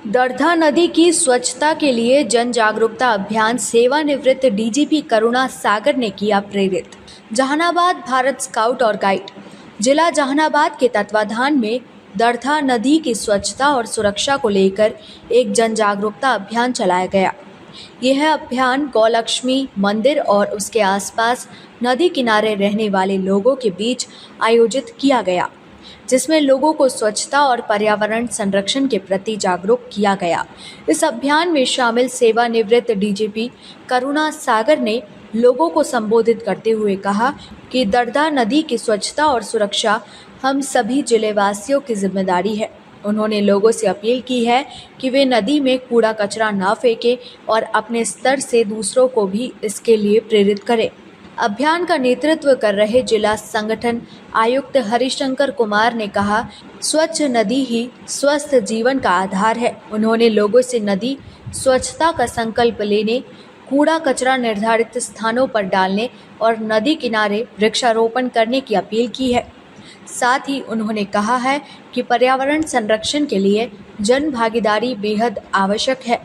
दर्धा नदी की स्वच्छता के लिए जन जागरूकता अभियान सेवानिवृत्त डीजीपी करुणा सागर ने किया प्रेरित। जहानाबाद भारत स्काउट और गाइड जिला जहानाबाद के तत्वाधान में दर्धा नदी की स्वच्छता और सुरक्षा को लेकर एक जन जागरूकता अभियान चलाया गया। यह अभियान गौलक्ष्मी मंदिर और उसके आसपास नदी किनारे रहने वाले लोगों के बीच आयोजित किया गया, जिसमें लोगों को स्वच्छता और पर्यावरण संरक्षण के प्रति जागरूक किया गया। इस अभियान में शामिल सेवानिवृत्त डीजीपी करुणा सागर ने लोगों को संबोधित करते हुए कहा कि दर्दा नदी की स्वच्छता और सुरक्षा हम सभी जिलेवासियों की जिम्मेदारी है। उन्होंने लोगों से अपील की है कि वे नदी में कूड़ा कचरा ना फेंकें और अपने स्तर से दूसरों को भी इसके लिए प्रेरित करें। अभियान का नेतृत्व कर रहे जिला संगठन आयुक्त हरिशंकर कुमार ने कहा, स्वच्छ नदी ही स्वस्थ जीवन का आधार है। उन्होंने लोगों से नदी स्वच्छता का संकल्प लेने, कूड़ा कचरा निर्धारित स्थानों पर डालने और नदी किनारे वृक्षारोपण करने की अपील की है। साथ ही उन्होंने कहा है कि पर्यावरण संरक्षण के लिए जन भागीदारी बेहद आवश्यक है।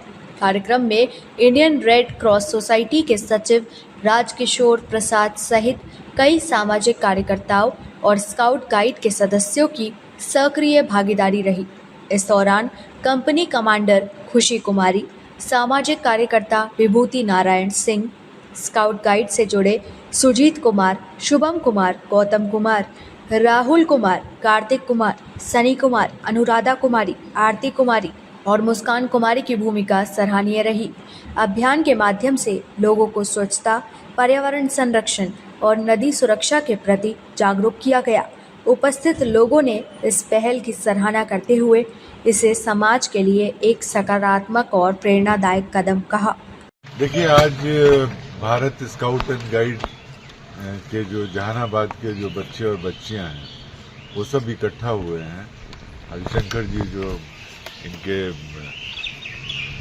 कार्यक्रम में इंडियन रेड क्रॉस सोसाइटी के सचिव राजकिशोर प्रसाद सहित कई सामाजिक कार्यकर्ताओं और स्काउट गाइड के सदस्यों की सक्रिय भागीदारी रही। इस दौरान कंपनी कमांडर खुशी कुमारी, सामाजिक कार्यकर्ता विभूति नारायण सिंह, स्काउट गाइड से जुड़े सुजीत कुमार, शुभम कुमार, गौतम कुमार, राहुल कुमार, कार्तिक कुमार, सनी कुमार, अनुराधा कुमारी, आरती कुमारी और मुस्कान कुमारी की भूमिका सराहनीय रही। अभियान के माध्यम से लोगों को स्वच्छता, पर्यावरण संरक्षण और नदी सुरक्षा के प्रति जागरूक किया गया। उपस्थित लोगों ने इस पहल की सराहना करते हुए इसे समाज के लिए एक सकारात्मक और प्रेरणादायक कदम कहा। देखिए, आज भारत स्काउट एंड गाइड के जो जहानाबाद के जो बच्चे और बच्चियां हैं वो सब इकट्ठा हुए हैं। हरिशंकर जी जो इनके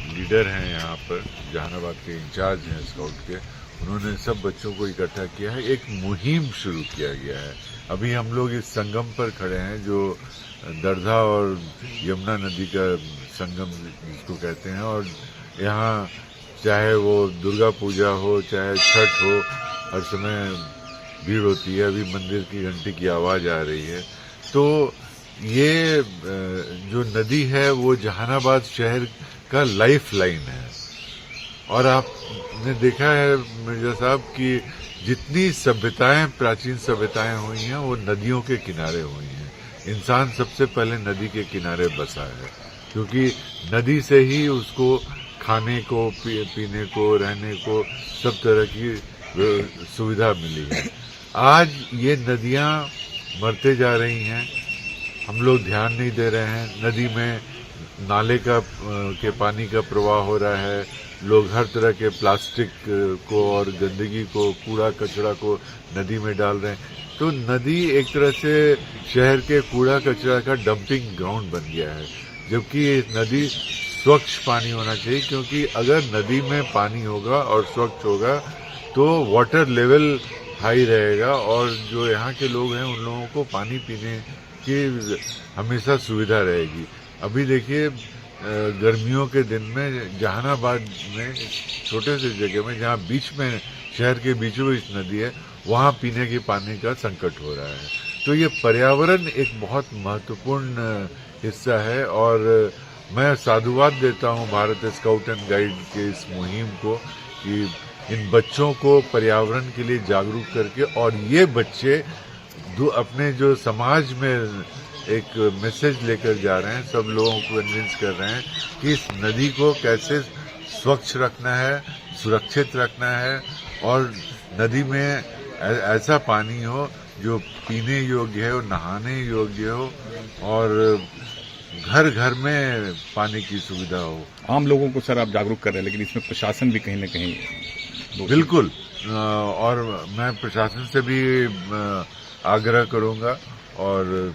लीडर हैं यहाँ पर, जहानाबाद के इंचार्ज हैं स्काउट के, उन्होंने सब बच्चों को इकट्ठा किया है। एक मुहिम शुरू किया गया है। अभी हम लोग इस संगम पर खड़े हैं जो दर्धा और यमुना नदी का संगम जिसको कहते हैं, और यहाँ चाहे वो दुर्गा पूजा हो चाहे छठ हो, हर समय भीड़ होती है। अभी मंदिर की घंटी की आवाज़ आ रही है। तो ये जो नदी है वो जहानाबाद शहर का लाइफ लाइन है। और आपने देखा है मिर्जा साहब कि जितनी सभ्यताएं, प्राचीन सभ्यताएं हुई हैं वो नदियों के किनारे हुई हैं। इंसान सबसे पहले नदी के किनारे बसा है, क्योंकि नदी से ही उसको खाने को, पीने को, रहने को सब तरह की सुविधा मिली है। आज ये नदियां मरते जा रही हैं, हम लोग ध्यान नहीं दे रहे हैं। नदी में नाले के पानी का प्रवाह हो रहा है। लोग हर तरह के प्लास्टिक को और गंदगी को, कूड़ा कचरा को नदी में डाल रहे हैं। तो नदी एक तरह से शहर के कूड़ा कचरा का डंपिंग ग्राउंड बन गया है, जबकि नदी स्वच्छ पानी होना चाहिए। क्योंकि अगर नदी में पानी होगा और स्वच्छ होगा तो वाटर लेवल हाई रहेगा और जो यहाँ के लोग हैं उन लोगों को पानी पीने की हमेशा सुविधा रहेगी। अभी देखिए, गर्मियों के दिन में जहानाबाद में छोटे से जगह में जहाँ बीच में, शहर के बीचों बीच नदी है, वहाँ पीने के पानी का संकट हो रहा है। तो ये पर्यावरण एक बहुत महत्वपूर्ण हिस्सा है और मैं साधुवाद देता हूँ भारत स्काउट एंड गाइड के इस मुहिम को कि इन बच्चों को पर्यावरण के लिए जागरूक करके, और ये बच्चे अपने जो समाज में एक मैसेज लेकर जा रहे हैं, सब लोगों को कन्विंस कर रहे हैं कि इस नदी को कैसे स्वच्छ रखना है, सुरक्षित रखना है, और नदी में ऐसा पानी हो जो पीने योग्य है, नहाने योग्य हो, और घर घर में पानी की सुविधा हो। आम लोगों को सर आप जागरूक कर रहे हैं, लेकिन इसमें प्रशासन भी कहीं न कहीं बिल्कुल, और मैं प्रशासन से भी आग्रह करूंगा और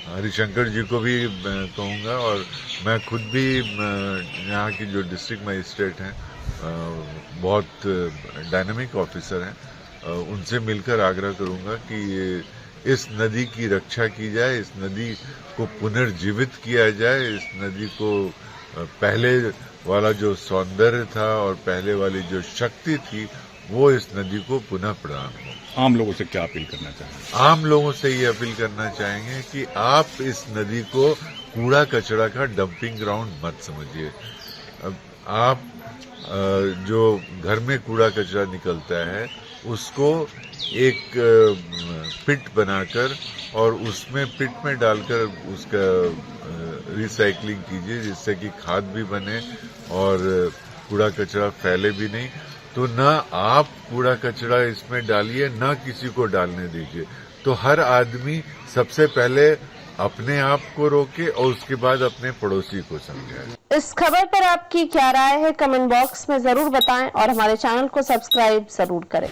हरिशंकर जी को भी कहूँगा, और मैं खुद भी यहाँ की जो डिस्ट्रिक्ट मजिस्ट्रेट हैं, बहुत डायनामिक ऑफिसर हैं, उनसे मिलकर आग्रह करूँगा कि इस नदी की रक्षा की जाए, इस नदी को पुनर्जीवित किया जाए, इस नदी को पहले वाला जो सौंदर्य था और पहले वाली जो शक्ति थी वो इस नदी को पुनः प्रदान हो। आम लोगों से क्या अपील करना चाहेंगे? आम लोगों से ये अपील करना चाहेंगे कि आप इस नदी को कूड़ा कचरा का डंपिंग ग्राउंड मत समझिए। अब आप जो घर में कूड़ा कचरा निकलता है उसको एक पिट बनाकर और उसमें पिट में डालकर उसका रिसाइकलिंग कीजिए, जिससे कि खाद भी बने और कूड़ा कचरा फैले भी नहीं। तो न आप कूड़ा कचरा इसमें डालिए, न किसी को डालने दीजिए। तो हर आदमी सबसे पहले अपने आप को रोके और उसके बाद अपने पड़ोसी को समझाए। इस खबर पर आपकी क्या राय है, कमेंट बॉक्स में जरूर बताएं और हमारे चैनल को सब्सक्राइब जरूर करें।